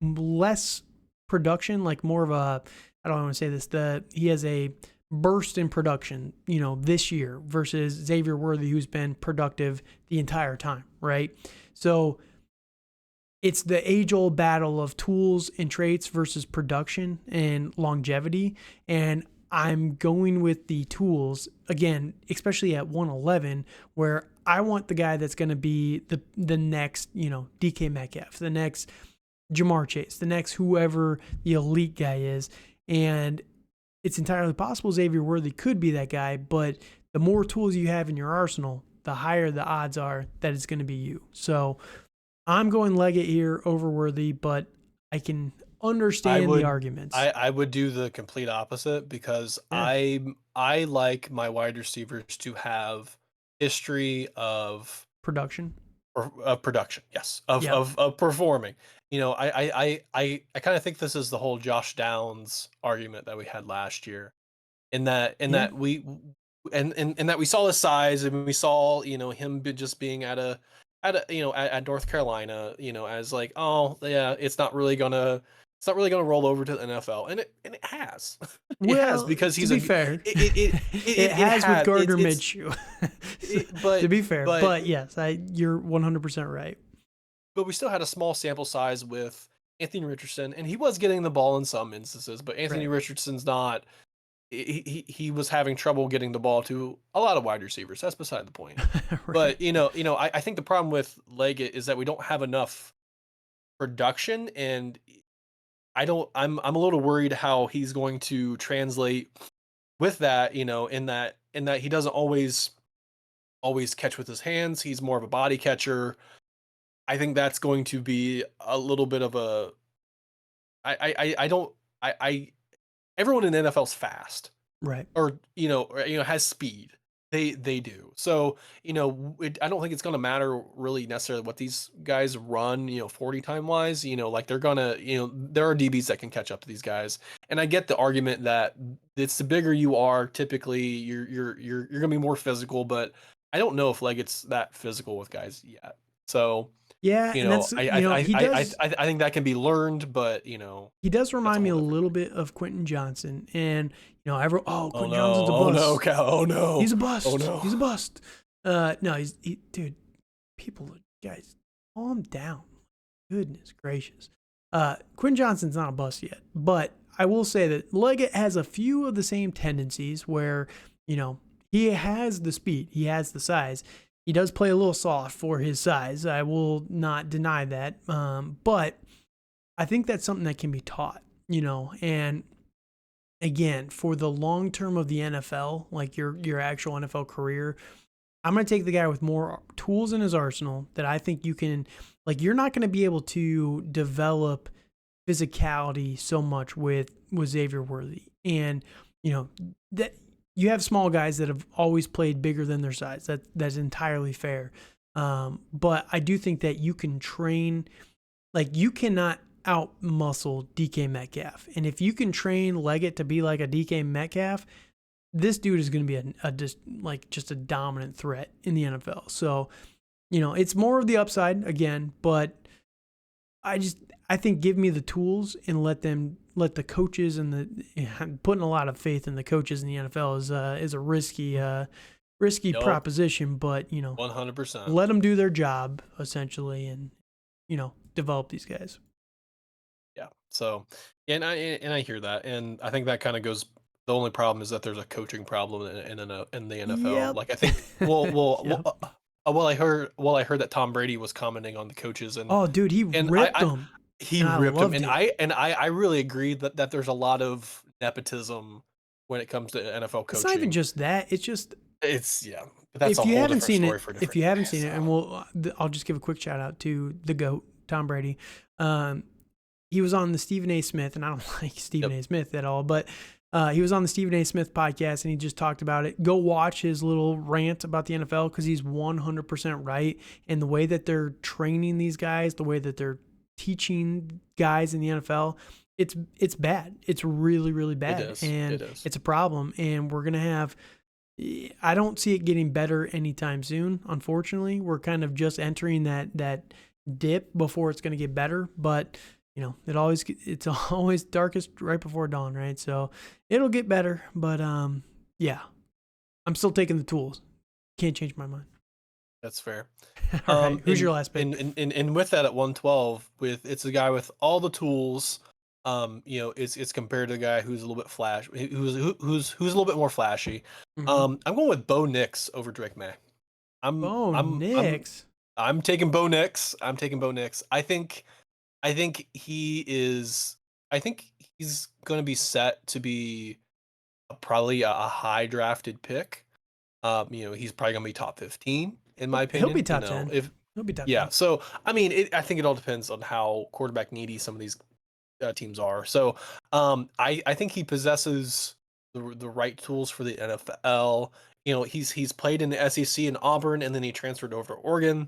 less production, like more of a, I don't want to say this, he has a burst in production, this year versus Xavier Worthy, who's been productive the entire time, right? So it's the age-old battle of tools and traits versus production and longevity. And I'm going with the tools, again, especially at 111, where I want the guy that's going to be the next, DK Metcalf, the next Jamar Chase, the next whoever the elite guy is. And it's entirely possible Xavier Worthy could be that guy, but the more tools you have in your arsenal, the higher the odds are that it's going to be you. So I'm going Leggett here over Worthy, but I can understand the arguments. I would do the complete opposite because Yeah. I like my wide receivers to have history of Production. production, yes, of Yep. of performing. I kind of think this is the whole Josh Downs argument that we had last year, in that Yeah. we and that we saw his size and we saw him just being at North Carolina, as like, oh yeah, it's not really gonna roll over to the NFL, and it has. It has, Well, because to he's be a fair, it it has with had Gardner it's Minshew. To but be fair, but but yes, you're 100% right. but we still had a small sample size with Anthony Richardson, and he was getting the ball in some instances, but Anthony Right. Richardson's not. He was having trouble getting the ball to a lot of wide receivers. That's beside the point. Right. But I think the problem with Leggett is that we don't have enough production, and I'm a little worried how he's going to translate with that. In that he doesn't always catch with his hands. He's more of a body catcher. I think that's going to be a little bit of a I don't I everyone in the NFL's fast, Right. or has speed. They do. So, I don't think it's going to matter really necessarily what these guys run, 40 time wise, like they're going to, there are DBs that can catch up to these guys. And I get the argument that it's the bigger you are, typically you're going to be more physical, but I don't know if Leggett's that physical with guys yet. So, Yeah, and that's he does I think that can be learned, but he does that's a remind me whole a different. little bit of Quentin Johnson, and Oh Quentin no! Johnson's a Oh no! bust. Cal! Oh no! He's a Oh bust. no! He's a bust. No, dude. Guys, calm down. Goodness gracious. Quentin Johnson's not a bust yet, but I will say that Leggett has a few of the same tendencies where he has the speed, he has the size. He does play a little soft for his size. I will not deny that. But I think that's something that can be taught, and again, for the long term of the NFL, like your actual NFL career, I'm going to take the guy with more tools in his arsenal that I think you can, like, you're not going to be able to develop physicality so much with Xavier Worthy. And, that you have small guys that have always played bigger than their size. That's entirely fair. But I do think that you can train, like, you cannot out muscle DK Metcalf. And if you can train Leggett to be like a DK Metcalf, this dude is going to be just a dominant threat in the NFL. So, it's more of the upside again, but I think give me the tools and let the coaches and putting a lot of faith in the coaches in the NFL is a risky Nope. proposition, but 100%. let them do their job essentially and develop these guys. Yeah. So, and I hear that, and I think that kind of goes. The only problem is that there's a coaching problem in the NFL. Yep. Like I think, well, Yep. I heard that Tom Brady was commenting on the coaches, and Oh, dude, he and ripped them, he and I ripped him, loved and it. I really agree that there's a lot of nepotism when it comes to NFL It's not even coaching. just that. It's just It's yeah, but that's a if you whole haven't different seen it, story for a if different you haven't day. seen it, and I'll just give a quick shout out to the GOAT, Tom Brady. He was on the Stephen A. Smith, and I don't like Stephen Yep. A. Smith at all, but He was on the Stephen A. Smith podcast, and he just talked about it. Go watch his little rant about the NFL because he's 100% right. And the way that they're training these guys, the way that they're teaching guys in the NFL, it's bad. It's really, really bad. It is. And It is. it's a problem. And we're going to have, I don't see it getting better anytime soon. Unfortunately, we're kind of just entering that dip before it's going to get better. But it's always darkest right before dawn, right? So it'll get better, but yeah, I'm still taking the tools. Can't change my mind. That's fair. All right, who's your last pick? And with that at 112, it's a guy with all the tools. It's compared to a guy who's a little bit who's a little bit more flashy. I'm going with Bo Nix over Drake May. Nix. I'm taking Bo Nix. I think he's going to be set to be probably a high drafted pick. He's probably going to be top 15 in my opinion. He'll be top 10. He'll be top 10. So, I mean, I think it all depends on how quarterback needy some of these teams are. So, I think he possesses the right tools for the NFL. He's played in the SEC in Auburn, and then he transferred over to Oregon.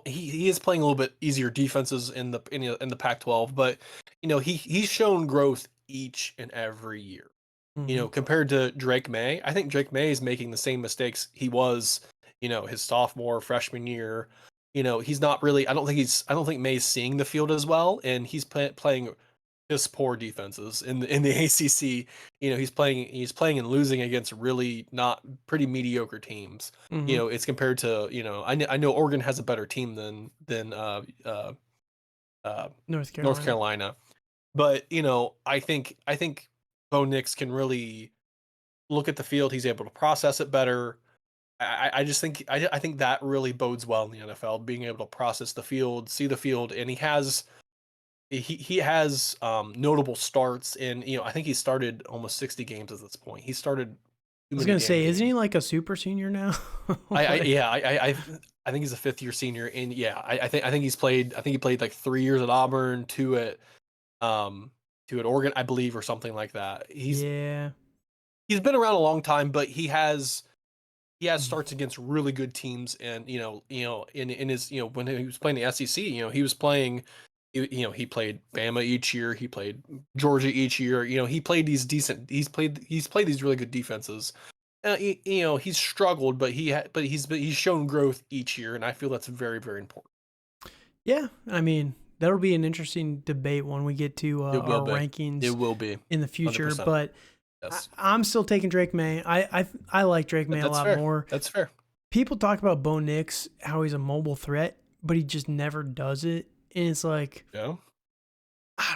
He is playing a little bit easier defenses in the Pac-12, but he's shown growth each and every year. Compared to Drake May, I think Drake May is making the same mistakes he was, his sophomore, freshman year. He's not really. I don't think May's seeing the field as well, and he's playing just poor defenses in the ACC. He's playing and losing against really not pretty mediocre teams. It's compared to I know Oregon has a better team than North Carolina, but I think Bo Nix can really look at the field. He's able to process it better. I just think I think that really bodes well in the NFL, being able to process the field, see the field, and he has notable starts, and I think he started almost 60 games at this point. He started. I was gonna say, isn't he like a super senior now? I think he's a 5th-year senior, and I think he played like 3 years at Auburn, 2 at Oregon, I believe, or something like that. He's been around a long time, but he has starts against really good teams, and in his when he was playing the SEC, he was playing. He played Bama each year. He played Georgia each year. He played these decent. He's played these really good defenses. He's struggled, but he's shown growth each year, and I feel that's very, very important. Yeah, I mean that'll be an interesting debate when we get to our rankings. It will be in the future, 100%. But yes. I'm still taking Drake May. I like Drake May a lot more. That's fair. People talk about Bo Nix, how he's a mobile threat, but he just never does it. And it's like, I don't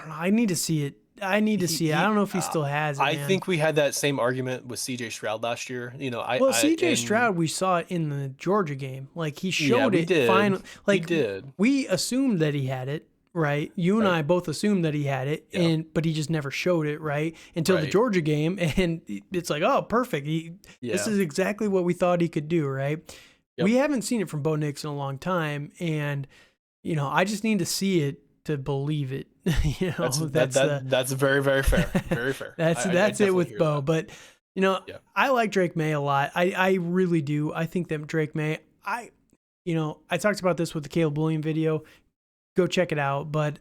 know. I need to see it. I don't know if he still has it. I think we had that same argument with CJ Stroud last year. CJ Stroud, we saw it in the Georgia game. Like he showed it. Finally, like he did. We assumed that he had it, right? You and I both assumed that he had it, but he just never showed it, right? Until the Georgia game, and it's like, oh, perfect. This is exactly what we thought he could do, right? Yep. We haven't seen it from Bo Nix in a long time, and I just need to see it to believe it. That's very, very fair. Very fair. That's it with Bo. That. But I like Drake May a lot. I really do. I think that Drake May. I talked about this with the Caleb Williams video. Go check it out. But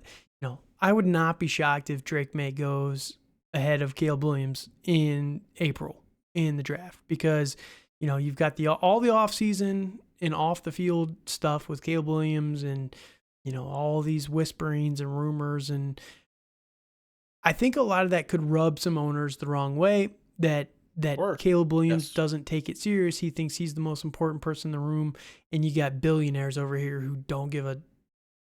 I would not be shocked if Drake May goes ahead of Caleb Williams in April in the draft, because you've got all the offseason and off the field stuff with Caleb Williams and all these whisperings and rumors, and I think a lot of that could rub some owners the wrong way, that Caleb Williams doesn't take it serious. He thinks he's the most important person in the room, and you got billionaires over here who don't give a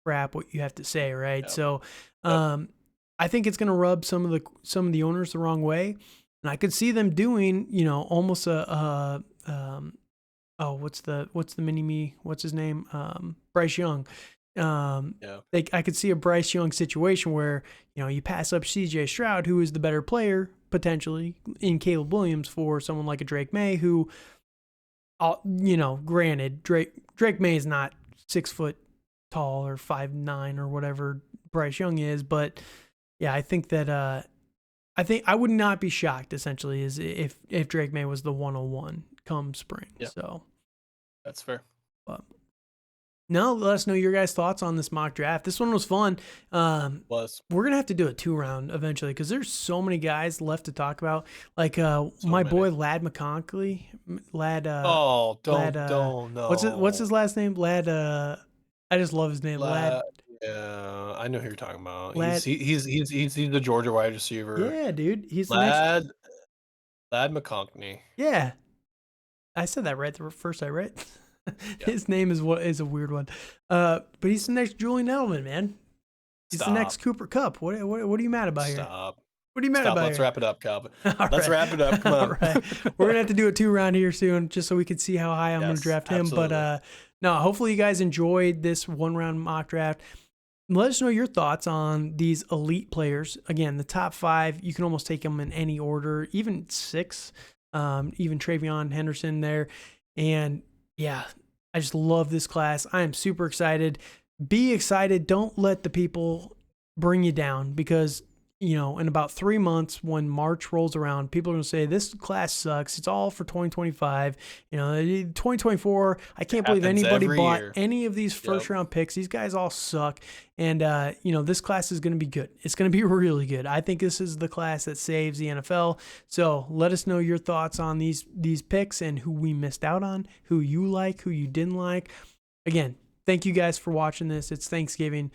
crap what you have to say, right? Yep. So I think it's going to rub some of the owners the wrong way, and I could see them doing almost what's the mini-me? What's his name? Bryce Young. I could see a Bryce Young situation where, you pass up CJ Stroud, who is the better player potentially, in Caleb Williams for someone like a Drake May, who, granted, Drake May is not 6 foot tall or 5'9" or whatever Bryce Young is, but yeah, I think that I think I would not be shocked, essentially, is if Drake May was the 101 come spring. Yeah. So that's fair. But no, let us know your guys' thoughts on this mock draft. This one was fun. We're gonna have to do a 2-round eventually because there's so many guys left to talk about. Like my boy Lad McConkley. Don't know. What's his last name? Lad. I just love his name. Lad. Yeah, I know who you're talking about. Lad, he's the Georgia wide receiver. Yeah, dude. He's Lad McConkey. Yeah, I said that right the first time, right? His name is a weird one. But he's the next Julian Edelman, man. He's the next Cooper Kupp. What are you mad about here? Stop. What are you mad about Let's here? wrap it up, Calvin. Let's wrap it up. Come on. All right. We're gonna have to do a 2-round here soon, just so we can see how high I'm gonna draft him. Absolutely. But no, hopefully you guys enjoyed this 1-round mock draft. Let us know your thoughts on these elite players. Again, the top 5, you can almost take them in any order, even 6, even Travion Henderson there. And yeah, I just love this class. I am super excited. Be excited. Don't let the people bring you down because, in about 3 months when March rolls around, people are going to say, this class sucks. It's all for 2025. 2024, I can't believe anybody bought any of these first-round picks. These guys all suck. And, this class is going to be good. It's going to be really good. I think this is the class that saves the NFL. So let us know your thoughts on these picks and who we missed out on, who you like, who you didn't like. Again, thank you guys for watching this. It's Thanksgiving.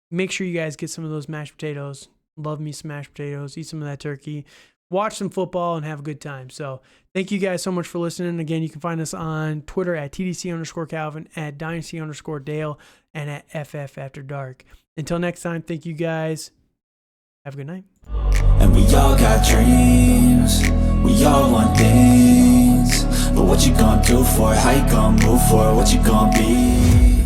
Make sure you guys get some of those mashed potatoes. Love me some mashed potatoes. Eat some of that turkey. Watch some football and have a good time. So thank you guys so much for listening. Again, you can find us on Twitter at TDC_Calvin, at Dynasty_Dale, and at FF After Dark. Until next time, thank you guys. Have a good night. And we all got dreams. We all want things. But what you gonna do for it? How you gonna move for it? What you gonna be?